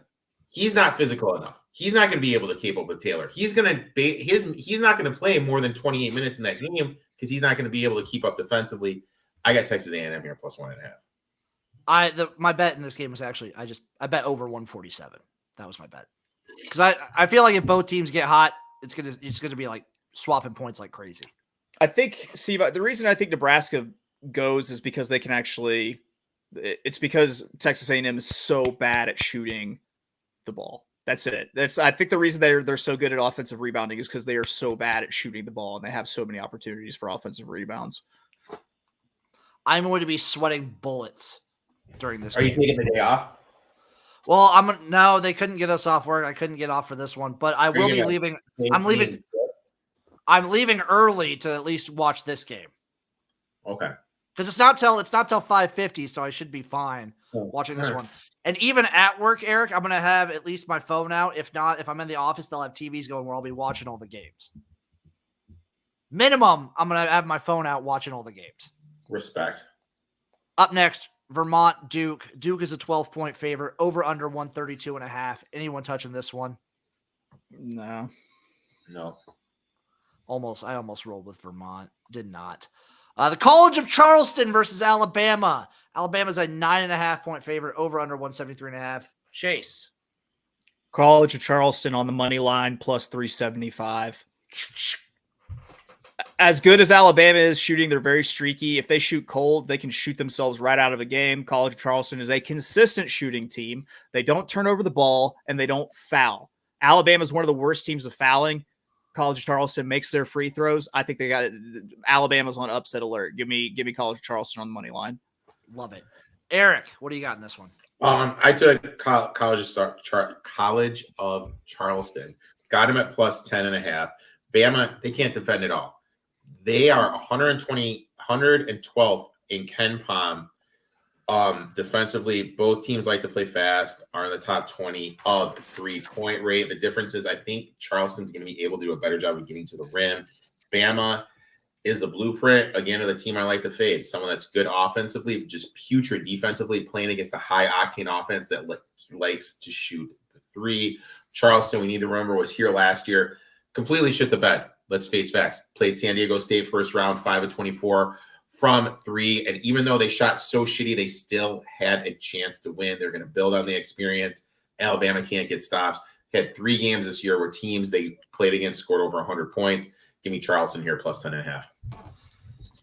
He's not physical enough. He's not going to be able to keep up with Taylor. He's not going to play more than 28 minutes in that game because he's not going to be able to keep up defensively. I got Texas A&M here plus 1.5. My bet in this game was actually I bet over 147. That was my bet. Because I feel like if both teams get hot, it's gonna be like swapping points like crazy. I think the reason I think Nebraska goes is because they can actually. It's because Texas A&M is so bad at shooting the ball. That's it. I think the reason they're so good at offensive rebounding is because they are so bad at shooting the ball and they have so many opportunities for offensive rebounds. I'm going to be sweating bullets during this. Are you taking the day off? Well, no, they couldn't get us off work. I couldn't get off for this one, but I will be leaving. I'm leaving early to at least watch this game. Okay. Because it's not till 5:50, so I should be fine watching this one. And even at work, Erik, I'm gonna have at least my phone out. If not, if I'm in the office, they'll have TVs going where I'll be watching all the games. Minimum, I'm gonna have my phone out watching all the games. Respect. Up next, Vermont, Duke. Duke is a 12-point favorite. Over under 132.5. Anyone touching this one? No. I almost rolled with Vermont. Did not. The College of Charleston versus Alabama. Alabama's a 9.5-point favorite. Over under 173.5. Chase. College of Charleston on the money line plus 375. As good as Alabama is shooting, they're very streaky. If they shoot cold, they can shoot themselves right out of a game. College of Charleston is a consistent shooting team. They don't turn over the ball and they don't foul. Alabama is one of the worst teams of fouling. College of Charleston makes their free throws. I think they got it. Alabama's on upset alert. Give me College of Charleston on the money line. Love it. Erik, what do you got in this one? I took College of Charleston. Got him at plus 10.5. Bama, they can't defend at all. They are 112th in Ken Palm. Defensively, both teams like to play fast, are in the top 20 of 3-point rate. The difference is I think Charleston's going to be able to do a better job of getting to the rim. Bama is the blueprint, again, of the team I like to fade. Someone that's good offensively, just putrid defensively, playing against a high-octane offense that likes to shoot the three. Charleston, we need to remember, was here last year. Completely shit the bed. Let's face facts. Played San Diego State first round, 5 of 24 from 3. And even though they shot so shitty, they still had a chance to win. They're going to build on the experience. Alabama can't get stops. Had 3 games this year where teams they played against scored over 100 points. Give me Charleston here, plus 10.5.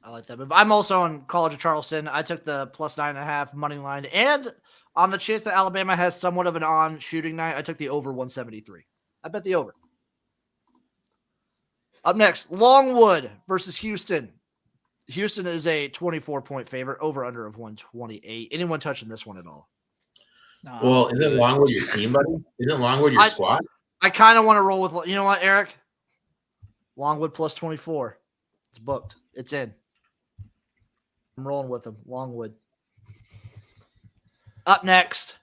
I like that move. I'm also on College of Charleston. I took the plus 9.5 money line. And on the chance that Alabama has somewhat of an on shooting night, I took the over 173. I bet the over. Up next, Longwood versus Houston. Houston is a 24-point favorite, over under of 128. Anyone touching this one at all? No, Well, isn't Longwood your team, buddy? Isn't Longwood your squad? I kind of want to roll with, you know what, Erik? Longwood plus 24. It's booked. It's in. I'm rolling with them. Longwood. Up next,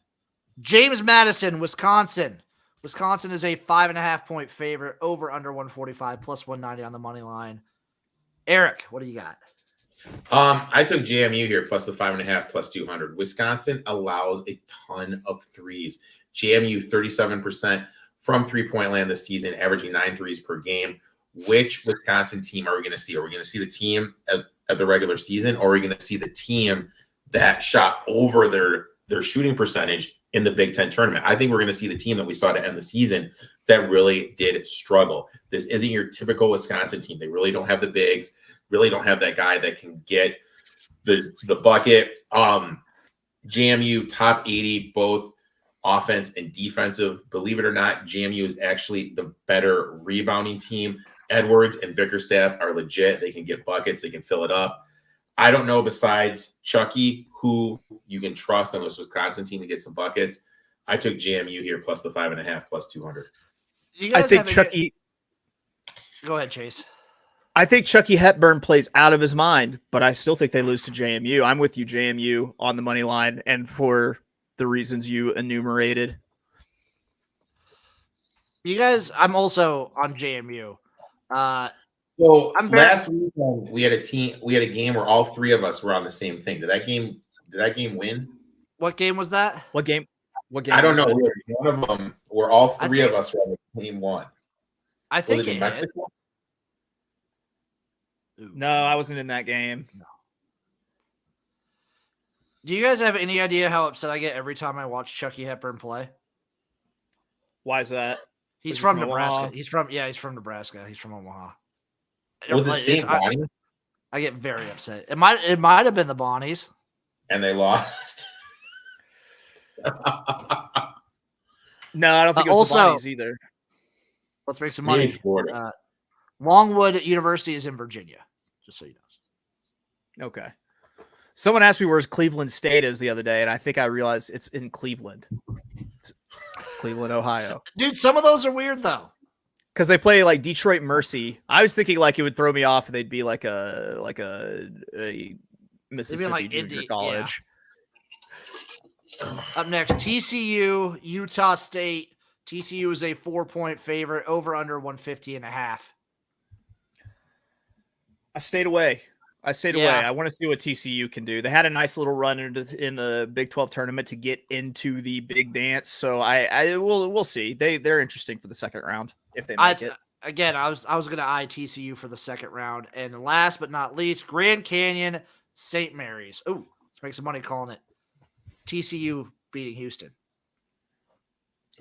James Madison, Wisconsin. Wisconsin is a 5.5-point favorite, over under 145, plus 190 on the money line. Erik, what do you got? I took JMU here, plus the 5.5, plus 200. Wisconsin allows a ton of threes. JMU 37% from 3-point land this season, averaging 9 threes per game. Which Wisconsin team are we going to see? Are we going to see the team at the regular season, or are we going to see the team that shot over their shooting percentage in the Big Ten tournament? I think we're going to see the team that we saw to end the season that really did struggle. This isn't your typical Wisconsin team. They really don't have the bigs, really don't have that guy that can get the bucket. JMU top 80, both offense and defensive. Believe it or not, JMU is actually the better rebounding team. Edwards and Bickerstaff are legit. They can get buckets. They can fill it up. I don't know, besides Chucky, who you can trust on this Wisconsin team to get some buckets. I took JMU here, plus the 5.5, plus 200. I think Chucky. Go ahead, Chase. I think Chucky Hepburn plays out of his mind, but I still think they lose to JMU. I'm with you, JMU, on the money line, and for the reasons you enumerated. You guys, I'm also on JMU. So last weekend we had a game where all 3 of us were on the same thing. Did that game win? What game was that? What game? I don't know. One of them where all 3 of us were on the same one. I think was it in Mexico? No, I wasn't in that game. No. Do you guys have any idea how upset I get every time I watch Chucky Hepburn play? Why is that? He's from Nebraska. Omaha? He's from Nebraska. He's from Omaha. Was it St. Bonnie? I get very upset. It might have been the Bonnies. And they lost. No, I don't think it was the Bonnies either. Let's make some money. Longwood University is in Virginia, just so you know. Okay. Someone asked me where Cleveland State is the other day, and I think I realized it's in Cleveland. It's Cleveland, Ohio. Dude, some of those are weird, though. Because they play like Detroit Mercy. I was thinking like it would throw me off and they'd be like a Mississippi like junior college. Yeah. Up next, TCU, Utah State. TCU is a 4-point favorite, over under 150.5. I stayed away. I want to see what TCU can do. They had a nice little run in the Big 12 tournament to get into the big dance. So we'll see. They're interesting for the second round if they make it. Again, I was going to eye TCU for the second round. And last but not least, Grand Canyon, St. Mary's. Ooh, let's make some money calling it TCU beating Houston.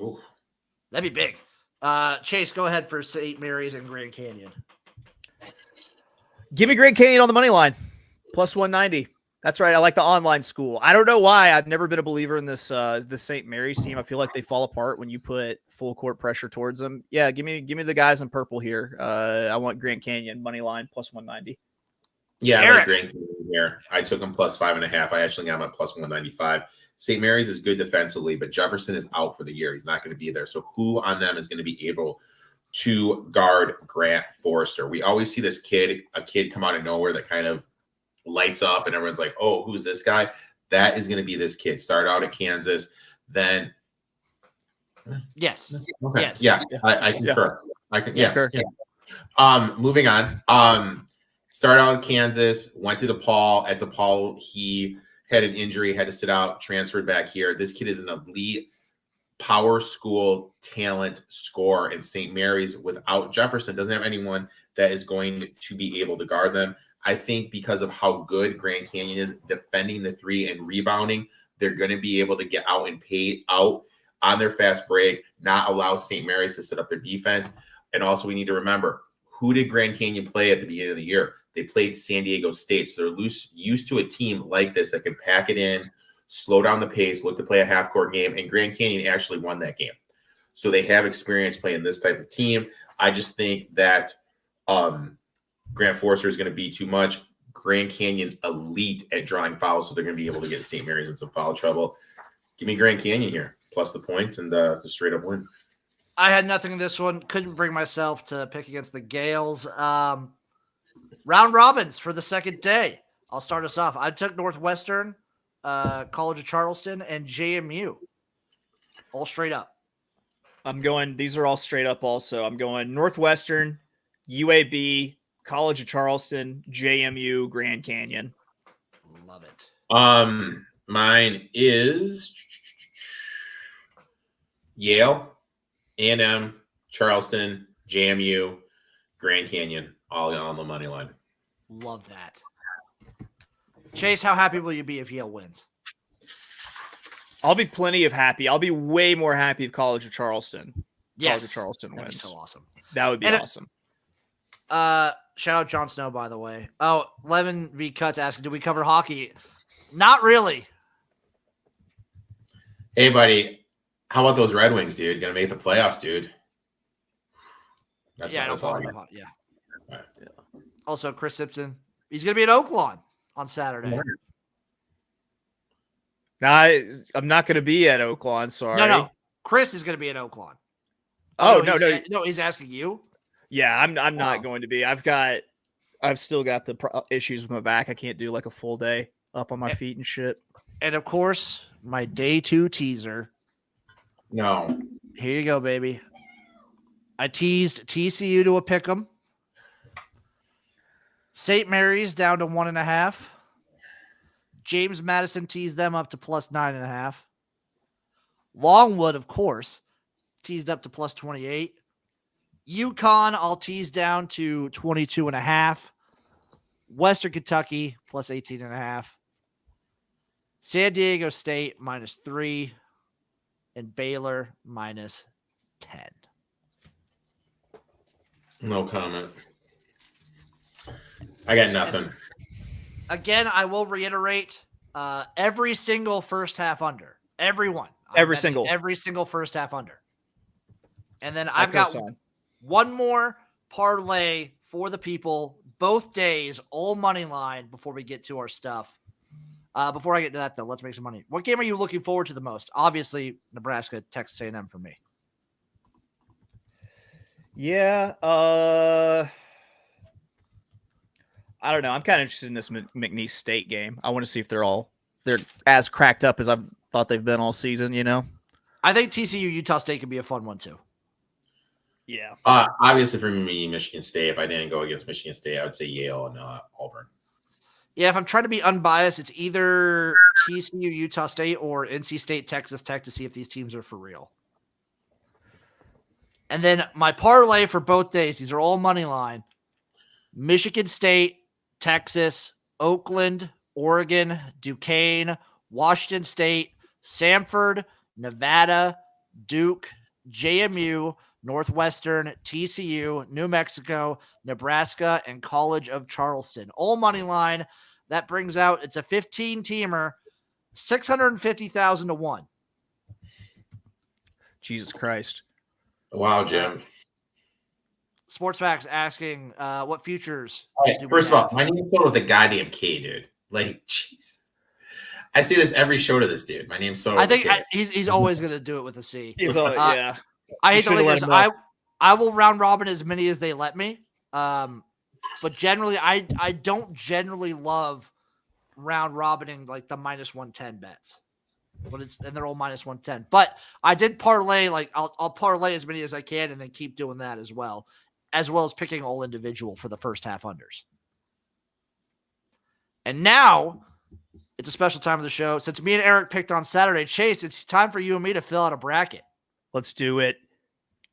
Ooh, that'd be big. Chase, go ahead for St. Mary's and Grand Canyon. Give me Grand Canyon on the money line, plus 190. That's right. I like the online school. I don't know why. I've never been a believer in this St. Mary's team. I feel like they fall apart when you put full court pressure towards them. Yeah, give me the guys in purple here. I want Grand Canyon money line plus 190. Yeah, I like Grand Canyon here. I took them plus 5.5. I actually got them at plus 195. St. Mary's is good defensively, but Jefferson is out for the year. He's not going to be there. So who on them is going to be able to guard Grant Forrester. We always see a kid come out of nowhere that kind of lights up and everyone's like, oh, who's this guy? That is going to be this kid. Start out at Kansas, then. Yes. Okay. Yes. Yeah, I concur. Yes. Concur. Yeah. Moving on. Started out in Kansas, went to DePaul. At DePaul, he had an injury, had to sit out, transferred back here. This kid is an elite power school talent scorer in St. Mary's. Without Jefferson, doesn't have anyone that is going to be able to guard them. I think because of how good Grand Canyon is defending the three and rebounding, they're going to be able to get out and pay out on their fast break, not allow St. Mary's to set up their defense. And also we need to remember, who did Grand Canyon play at the beginning of the year? They played San Diego State. So they're used to a team like this that can pack it in, slow down the pace, look to play a half-court game, and Grand Canyon actually won that game. So they have experience playing this type of team. I just think that Grant Forrester is going to be too much. Grand Canyon elite at drawing fouls, so they're going to be able to get St. Mary's in some foul trouble. Give me Grand Canyon here, plus the points and the straight up win. I had nothing in this one. Couldn't bring myself to pick against the Gales. Round robins for the second day. I'll start us off. I took Northwestern, College of Charleston, and JMU. All straight up. These are all straight up also. I'm going Northwestern, UAB, College of Charleston, JMU, Grand Canyon. Love it. Mine is Yale, A&M, Charleston, JMU, Grand Canyon, all on the money line. Love that. Chase, how happy will you be if Yale wins? I'll be plenty of happy. I'll be way more happy if College of Charleston. Yes. College of Charleston That'd be wins. so awesome. That would be awesome. Shout out Jon Snow, by the way. Oh, Levin V. Cuts asking, do we cover hockey? Not really. Hey, buddy. How about those Red Wings, dude? Gonna make the playoffs, dude. I don't follow all. hockey. Yeah. Right. Yeah. Also, Chris Simpson. He's going to be at Oaklawn on Saturday. No, I'm not going to be at Oaklawn. Sorry. No. Chris is going to be at Oaklawn. No. No, he's asking you. Yeah, I'm not going to be. I've still got the issues with my back. I can't do like a full day up on my feet and shit. And of course, my day 2 teaser. No. Here you go, baby. I teased TCU to a pick'em. St. Mary's down to 1.5. James Madison teased them up to plus 9.5. Longwood, of course, teased up to plus 28. UConn, I'll tease down to 22.5. Western Kentucky, plus 18.5. San Diego State, minus 3. And Baylor, minus 10. No comment. I got nothing. Again, I will reiterate, every single first half under. Everyone. Every single first half under. And then I've got one more parlay for the people, both days, all money line before we get to our stuff. Before I get to that, though, let's make some money. What game are you looking forward to the most? Obviously, Nebraska, Texas A&M for me. Yeah. I don't know. I'm kind of interested in this McNeese State game. I want to see if they're as cracked up as I've thought they've been all season, you know? I think TCU Utah State could be a fun one too. Yeah. Obviously for me, Michigan State. If I didn't go against Michigan State, I would say Yale and Auburn. Yeah, if I'm trying to be unbiased, it's either TCU Utah State or NC State Texas Tech to see if these teams are for real. And then my parlay for both days, these are all money line. Michigan State, Texas, Oakland, Oregon, Duquesne, Washington State, Samford, Nevada, Duke, JMU, Northwestern, TCU, New Mexico, Nebraska, and College of Charleston. All money line. That brings out, it's a 15-teamer, 650,000 to 1. Jesus Christ. Wow, Jim. Sports Facts asking, what futures? Right, first of all, my name is spelled with a goddamn K, dude. Like, jeez. I see this every show to this dude. My name's spelled with I think he's always going to do it with a C. Yeah. I hate the Lakers. I I will round robin as many as they let me. But generally, I don't generally love round robining like the minus 110 bets. And they're all minus 110. But I did parlay, like I'll parlay as many as I can and then keep doing that as well as picking all individual for the first half unders. And now it's a special time of the show. Since me and Erik picked on Saturday, Chase, it's time for you and me to fill out a bracket. Let's do it.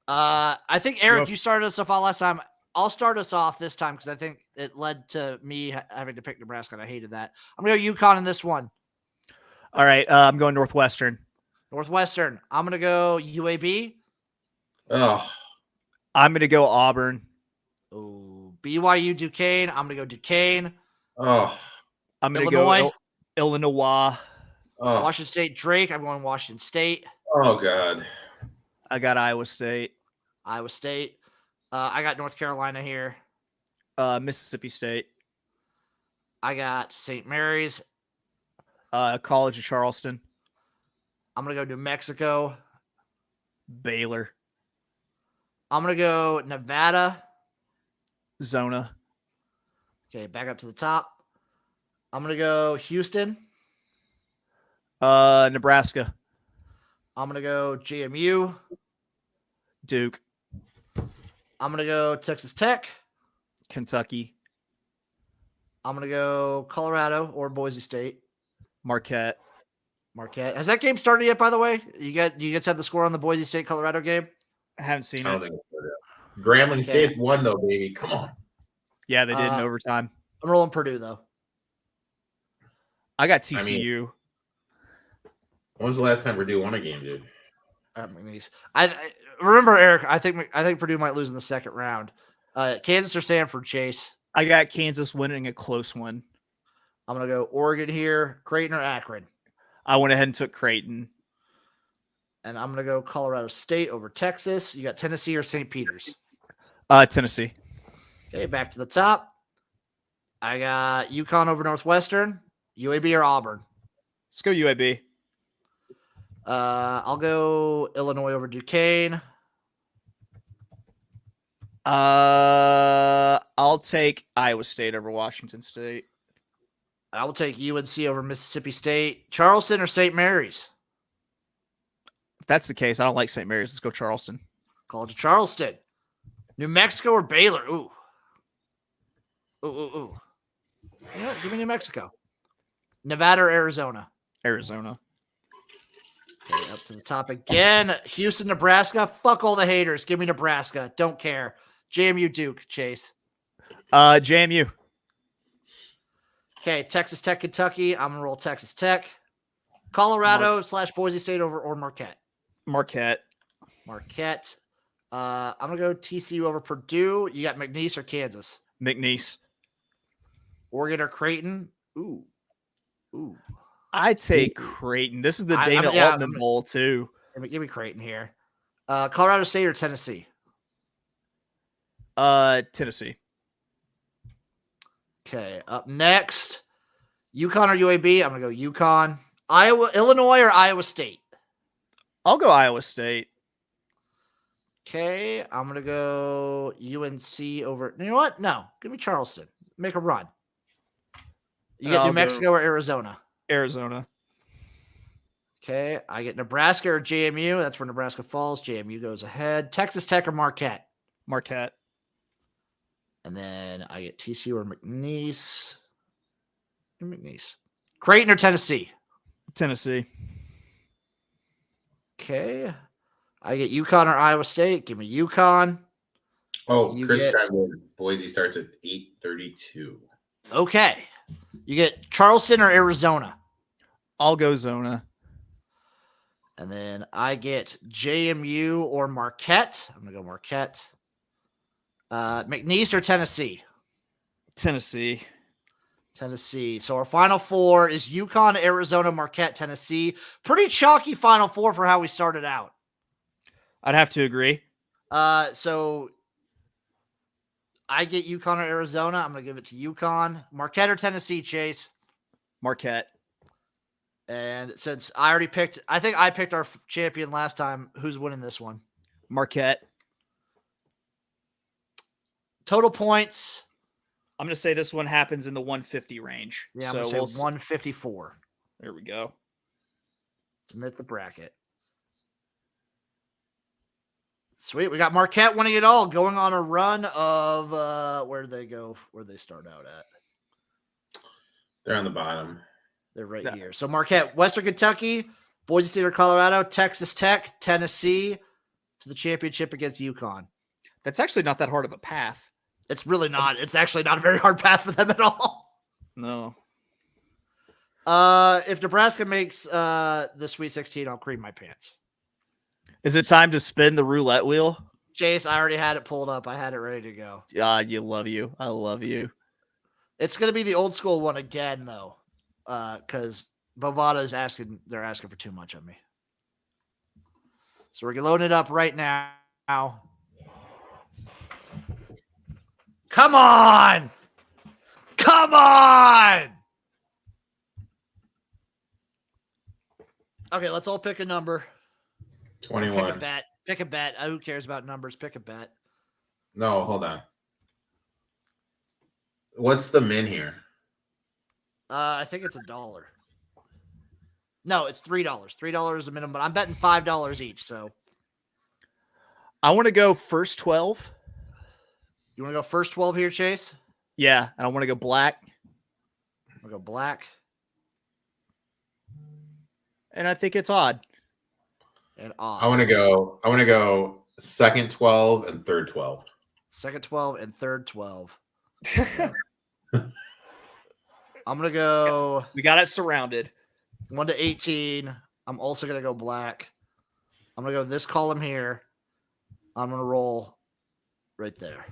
I think, Erik, you started us off last time. I'll start us off this time because I think it led to me having to pick Nebraska, and I hated that. I'm going to go UConn in this one. All right, I'm going Northwestern. Northwestern. I'm going to go UAB. Oh, I'm going to go Auburn. Oh, BYU Duquesne. I'm going to go Duquesne. oh, I'm going to Illinois. go Illinois. oh, Washington State Drake. I'm going Washington State. oh, God. I got Iowa State. Iowa State. I got North Carolina here. Mississippi State. I got St. Mary's. College of Charleston. I'm going to go New Mexico. Baylor. I'm going to go Nevada. Zona. Okay, back up to the top. I'm going to go Houston. Nebraska. I'm going to go JMU. Duke. I'm going to go Texas Tech. Kentucky. I'm going to go Colorado or Boise State. Marquette. Has that game started yet, by the way? You guys have the score on the Boise State Colorado game? I haven't seen I it. don't think it's good. Grambling State won, though, baby. Come on. Yeah, they did in overtime. I'm rolling Purdue, though. I got TCU. When was the last time Purdue won a game, dude? I remember, Erik. I think Purdue might lose in the second round. Kansas or Stanford, Chase? I got Kansas winning a close one. I'm going to go Oregon here. Creighton or Akron? I went ahead and took Creighton. And I'm going to go Colorado State over Texas. You got Tennessee or St. Peter's? Tennessee. Okay, back to the top. I got UConn over Northwestern. UAB or Auburn? Let's go UAB. I'll go Illinois over Duquesne. I'll take Iowa State over Washington State. I will take UNC over Mississippi State. Charleston or St. Mary's? If that's the case, I don't like St. Mary's. Let's go Charleston. College of Charleston. New Mexico or Baylor? Ooh. You know what? Give me New Mexico. Nevada or Arizona? Arizona. Okay, up to the top again. Houston, Nebraska. Fuck all the haters. Give me Nebraska. Don't care. JMU Duke, Chase. JMU. Okay, Texas Tech, Kentucky. I'm going to roll Texas Tech. Colorado / Boise State or Marquette? Marquette. I'm going to go TCU over Purdue. You got McNeese or Kansas? McNeese. Oregon or Creighton? Ooh. I take Creighton. This is the Dana Altman Bowl, too. Give me Creighton here. Colorado State or Tennessee? Tennessee. Okay, up next, UConn or UAB? I'm going to go UConn. Illinois or Iowa State? I'll go Iowa State. Okay, I'm going to go UNC over. You know what? No, give me Charleston. Make a run. You get New Mexico or Arizona? Arizona. Okay, I get Nebraska or JMU. That's where Nebraska falls. JMU goes ahead. Texas Tech or Marquette? Marquette. And then I get TCU or McNeese. Creighton or Tennessee? Tennessee. Okay. I get UConn or Iowa State. Give me UConn. Oh, Chris Boise starts at 8:32. Okay. You get Charleston or Arizona? I'll go Zona. And then I get JMU or Marquette. I'm going to go Marquette. McNeese or Tennessee? Tennessee. So our final four is UConn, Arizona, Marquette, Tennessee. Pretty chalky final four for how we started out. I'd have to agree. So I get UConn or Arizona. I'm going to give it to UConn. Marquette or Tennessee, Chase? Marquette. And since I already picked, I think I picked our champion last time. Who's winning this one? Marquette. Total points. I'm going to say this one happens in the 150 range. Yeah, I'm so going to say 154. There we go. Submit the bracket. Sweet. We got Marquette winning it all, going on a run of where did they go? Where did they start out at? They're on the bottom. They're right here. So Marquette, Western Kentucky, Boise State or Colorado, Texas Tech, Tennessee to the championship against UConn. That's actually not that hard of a path. It's really not. It's actually not a very hard path for them at all. No. If Nebraska makes the Sweet 16, I'll cream my pants. Is it time to spin the roulette wheel? Chase, I already had it pulled up. I had it ready to go. God, you love you. I love you. It's going to be the old school one again, though, because Bovada is asking. They're asking for too much of me. So we're loading it up right now. Come on! Come on! Okay, let's all pick a number. 21. Pick a bet. Pick a bet. Who cares about numbers? Pick a bet. No, hold on. What's the min here? I think it's $1. No, it's $3. $3 a minimum, but I'm betting $5 each. So I want to go first 12. you want to go first 12 here, Chase? Yeah, and I want to go black. I'll go black. And I think it's odd. And odd. I want to go second 12 and third 12. Second 12 and third 12. I'm going to go We got it surrounded. 1 to 18. I'm also going to go black. I'm going to go this column here. I'm going to roll right there.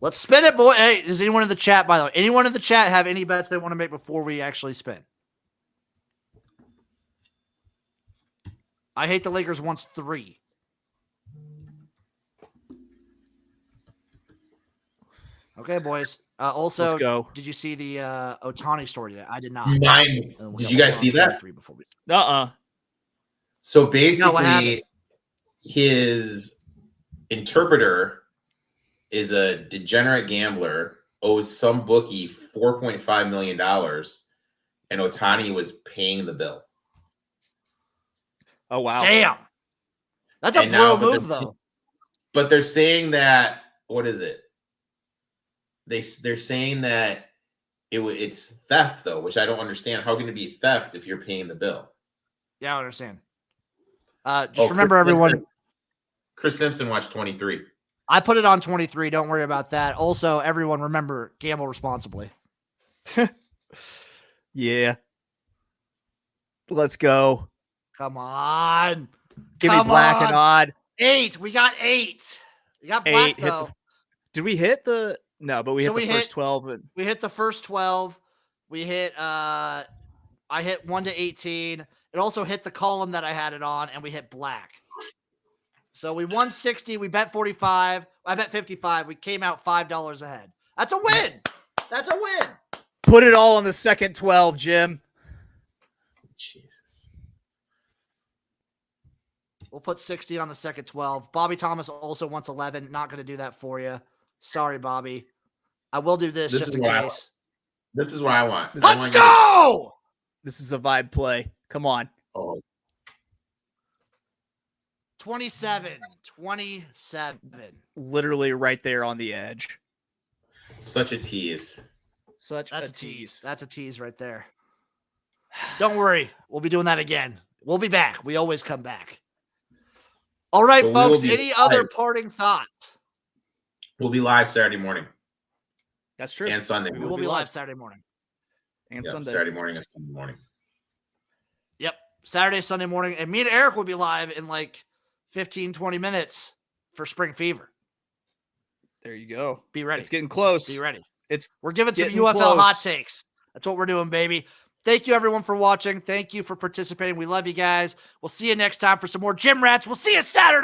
Let's spin it, boy. Hey, does anyone in the chat, by the way, anyone in the chat have any bets they want to make before we actually spin? I hate the Lakers wants 3. Okay, boys. Also, Let's go. did you see the Ohtani story yet? I did not. Mine. Did you guys see that? Before we... So No, what basically, happened? his interpreter is a degenerate gambler, owes some bookie $4.5 million, and Ohtani was paying the bill. Oh, wow. Damn. That's a And bro now- but move, they're- though. But they're saying that, what is it? They're saying that it's theft, though, which I don't understand. How can it be theft if you're paying the bill? Yeah, I understand. Just remember, everyone, Chris Simpson watched 23. I put it on 23. Don't worry about that. Also, everyone, remember, gamble responsibly. Yeah. Let's go. Come on. Give me Come black on. and odd. 8. We got 8. You got black, 8. though. Did we hit the... No, but we So hit the we first hit- 12. And... We hit the first 12. We hit I hit 1 to 18. It also hit the column that I had it on, and we hit black. So we won 60. We bet 45. I bet 55. We came out $5 ahead. That's a win. That's a win. Put it all on the second 12, Jim. Jesus. We'll put 60 on the second 12. Bobby Thomas also wants 11. Not going to do that for you. Sorry, Bobby. I will do this just in case. This is what I want. I Let's want go! This is a vibe play. Come on. Oh, 27. 27. Literally right there on the edge. such a tease. Such That's a tease. That's a tease right there. Don't worry. We'll be doing that again. We'll be back. We always come back. All right, So we will folks. be Any other live. parting thoughts? We'll be live Saturday morning That's true. and Sunday. We will be live Saturday morning. And Yep, Sunday. Saturday morning and Sunday morning. Yep. Saturday, Sunday morning. And me and Erik will be live in like 15, 20 minutes for Spring Fever. There you go. Be ready. It's getting close. Be ready. It's We're giving some getting UFL close. hot takes. That's what we're doing, baby. Thank you, everyone, for watching. Thank you for participating. We love you guys. We'll see you next time for some more Gym Rats. We'll see you Saturday.